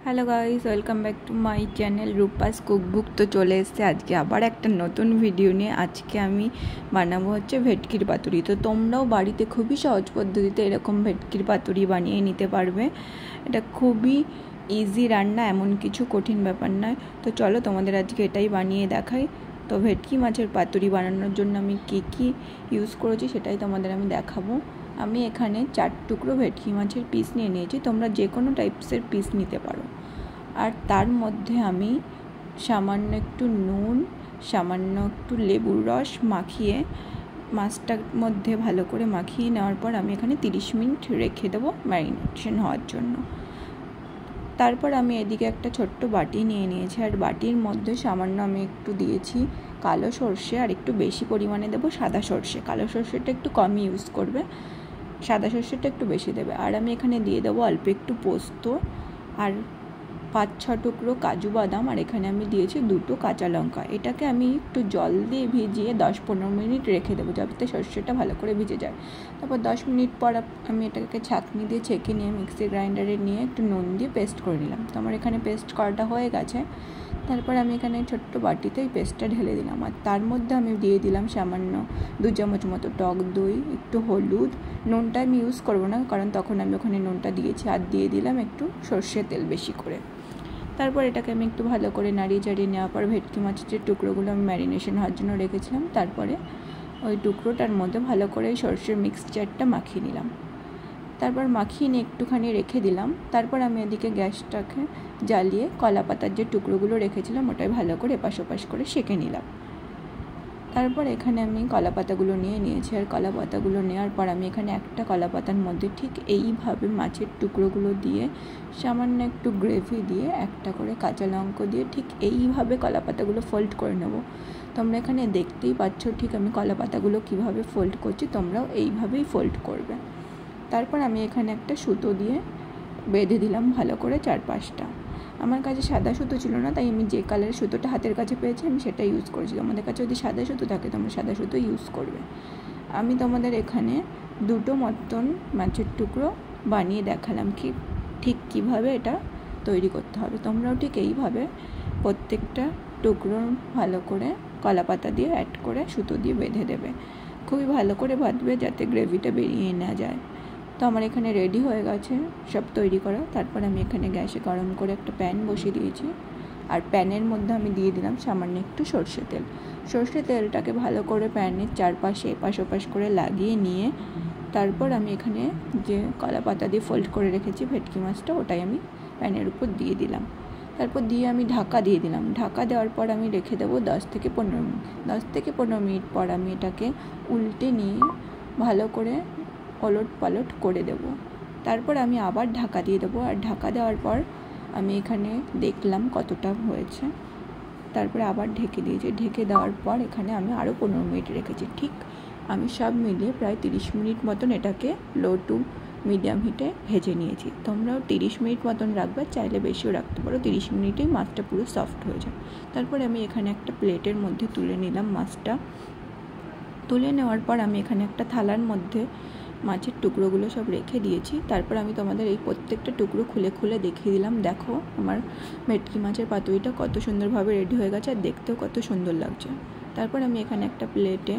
Hello guys, welcome back to my channel Rupa's cookbook. তো চলে এসেছে আজকে আবার একটা নতুন ভিডিও নিয়ে। আজকে আমি বানাবো হচ্ছে ভেটকির পাতুরি। তো তোমরাও বাড়িতে খুবই সহজ পদ্ধতিতে এরকম ভেটকির পাতুরি বানিয়ে নিতে পারবে। এটা খুবই ইজি রান্না, এমন কিছু কঠিন ব্যাপার নয়। তো চলো তোমাদের আজকে এটাই বানিয়ে দেখাই। তো ভেটকি মাছের পাতুরি বানানোর জন্য আমি কী ইউজ করেছি সেটাই তোমাদের আমি দেখাবো। আমি এখানে 4 টুকরো ভেটকি মাছের পিস নিয়ে নিয়েছি। তোমরা যে কোনো টাইপসের পিস নিতে পারো। আর তার মধ্যে আমি সামান্য একটু নুন, সামান্য একটু লেবুর রস মাখিয়ে মাছটার মধ্যে ভালো করে মাখিয়ে নেওয়ার পর আমি এখানে 30 মিনিট রেখে দেবো ম্যারিনেশন হওয়ার জন্য। তারপর আমি এদিকে একটা ছোট্ট বাটি নিয়ে নিয়েছি, আর বাটির মধ্যে সামান্য আমি একটু দিয়েছি কালো সর্ষে, আর একটু বেশি পরিমাণে দেবো সাদা সর্ষে। কালো সর্ষেটা একটু কমই ইউজ করবে, সাদা সর্ষেটা একটু বেশি দেবে। আর আমি এখানে দিয়ে দেবো অল্প একটু পোস্ত, আর 5-6 টুকরো কাজু বাদাম, আর এখানে আমি দিয়েছি 2টো কাঁচা লঙ্কা। এটাকে আমি একটু জল দিয়ে ভিজিয়ে 10-15 মিনিট রেখে দেবো, যাতে সর্ষেটা ভালো করে ভিজে যায়। তারপর 10 মিনিট পর আমি এটাকে ছাঁকনি দিয়ে ছেঁকে নিয়ে মিক্সি গ্রাইন্ডারে নিয়ে একটু নুন দিয়ে পেস্ট করে নিলাম। তো আমার এখানে পেস্ট করাটা হয়ে গেছে। তারপর আমি এখানে ছোট্ট বাটিতে এই পেস্টটা ঢেলে দিলাম, আর তার মধ্যে আমি দিয়ে দিলাম সামান্য 2 চামচ মতো টক দই, একটু হলুদ। নুনটা আমি ইউজ করবো না, কারণ তখন আমি ওখানে নুনটা দিয়েছি। আর দিয়ে দিলাম একটু সর্ষের তেল বেশি করে। তারপর এটাকে আমি একটু ভালো করে নাড়িয়ে চাড়িয়ে নেওয়ার পর ভেটকি মাছের যে টুকরোগুলো আমি ম্যারিনেশন হওয়ার জন্য রেখেছিলাম, তারপরে ওই টুকরোটার মধ্যে ভালো করে সর্ষের মিক্সচারটা মাখিয়ে নিলাম। তারপর মাখিয়ে নিয়ে একটুখানি রেখে দিলাম। তারপর আমি এদিকে গ্যাসটাকে জ্বালিয়ে কলা পাতার যে টুকরোগুলো রেখেছিলাম ওটাই ভালো করে এপাশ ওপাশ করে সেঁকে নিলাম। তারপর এখানে আমি কলা পাতাগুলো নিয়েছি, আর কলা পাতাগুলো নেওয়ার পর আমি এখানে একটা কলা পাতার মধ্যে ঠিক এইভাবে মাছের টুকরোগুলো দিয়ে সামান্য একটু গ্রেভি দিয়ে একটা করে কাঁচা লঙ্কা দিয়ে ঠিক এইভাবে কলা পাতাগুলো ফোল্ড করে নেব। তোমরা এখানে দেখতেই পাচ্ছ ঠিক আমি কলা পাতাগুলো কীভাবে ফোল্ড করছি, তোমরাও এইভাবেই ফোল্ড করবে। তারপর আমি এখানে একটা সুতো দিয়ে বেঁধে দিলাম ভালো করে 4-5টা। আমার কাছে সাদা সুতো ছিল না, তাই আমি যে কালারের সুতোটা হাতের কাছে পেয়েছি আমি সেটা ইউজ করেছি। তোমাদের কাছে যদি সাদা সুতো থাকে তোমরা সাদা সুতো ইউজ করবে। আমি তোমাদের এখানে 2টো মতন মাছের টুকরো বানিয়ে দেখালাম ঠিক কীভাবে এটা তৈরি করতে হবে। তোমরাও ঠিক এইভাবে প্রত্যেকটা টুকরো ভালো করে কলা পাতা দিয়ে অ্যাড করে সুতো দিয়ে বেঁধে দেবে। খুবই ভালো করে বাঁধবে যাতে গ্রেভিটা বেরিয়ে না যায়। তো আমার এখানে রেডি হয়ে গেছে সব তৈরি করা। তারপর আমি এখানে গ্যাসে গরম করে একটা প্যান বসিয়ে দিয়েছি, আর প্যানের মধ্যে আমি দিয়ে দিলাম সামান্য একটু সর্ষে তেল। সর্ষে তেলটাকে ভালো করে প্যানের চারপাশে এপাশ ওপাশ করে লাগিয়ে নিয়ে তারপর আমি এখানে যে কলা পাতা দিয়ে ফোল্ড করে রেখেছি ভেটকি মাছটা, ওটাই আমি প্যানের উপর দিয়ে দিলাম। তারপর দিয়ে আমি ঢাকা দিয়ে দিলাম। ঢাকা দেওয়ার পর আমি রেখে দেবো 10 থেকে 15 মিনিট। 10 থেকে 15 মিনিট পর আমি এটাকে উল্টে নিয়ে ভালো করে ওলট পালট করে দেব। তারপর আমি আবার ঢাকা দিয়ে দেবো, আর ঢাকা দেওয়ার পর আমি এখানে দেখলাম কতটা হয়েছে। তারপরে আবার ঢেকে দিয়েছি। ঢেকে দেওয়ার পর এখানে আমি আরও 15 মিনিট রেখেছি। ঠিক আমি সব মিলিয়ে প্রায় 30 মিনিট মতন এটাকে লো টু মিডিয়াম হিটে ভেজে নিয়েছি। তোমরাও 30 মিনিট মতন রাখবে, চাইলে বেশিও রাখতে পারো। 30 মিনিটেই মাছটা পুরো সফট হয়ে যায়। তারপরে আমি এখানে একটা প্লেটের মধ্যে তুলে নিলাম মাছটা। তুলে নেওয়ার পর আমি এখানে একটা থালার মধ্যে মাছের টুকরোগুলো সব রেখে দিয়েছি। তারপর আমি তোমাদের এই প্রত্যেকটা টুকরো খুলে খুলে দেখিয়ে দিলাম। দেখো আমার ভেটকি মাছের পাতুরিটা কত সুন্দরভাবে রেডি হয়ে গেছে, আর দেখতেও কত সুন্দর লাগছে। তারপর আমি এখানে একটা প্লেটে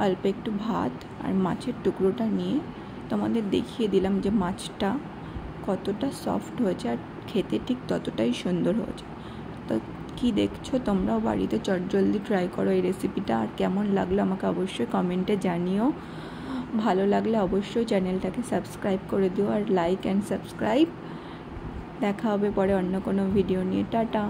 অল্প একটু ভাত আর মাছের টুকরোটা নিয়ে তোমাদের দেখিয়ে দিলাম যে মাছটা কতটা সফট হয়েছে, আর খেতে ঠিক ততটাই সুন্দর হয়েছে। তো কি দেখছো, তোমরাও বাড়িতে চটজলদি ট্রাই করো এই রেসিপিটা। আর কেমন লাগলো আমাকে অবশ্যই কমেন্টে জানিও। ভালো লাগলে অবশ্যই চ্যানেলটাকে সাবস্ক্রাইব করে দিও, আর লাইক অ্যান্ড সাবস্ক্রাইব। দেখা হবে পরে অন্য কোনো ভিডিও নিয়ে। টাটা।